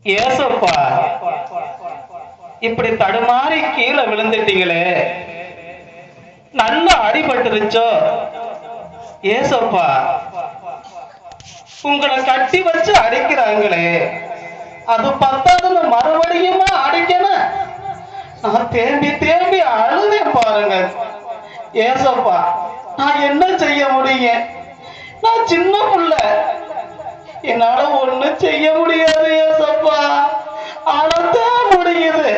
ஏசப்பா, இப்படி தடுமாறி கீழே விழுந்துட்டீங்களே, நல்லா அடிபட்டுருச்சோ? ஏசப்பா, உங்களை கட்டி வச்சு அடிக்கிறாங்களே, அது பத்தாதுன்னு மறுபடியுமா அடிக்கணும்? நான் தேம்பி தேம்பி அழுதேன் பாருங்க. ஏசப்பா, நான் என்ன செய்ய முடியும்? நான் சின்ன புள்ள, என்னால ஒண்ணும் செய்ய முடியாது ஏசப்பா. அழத்தான் முடியுது.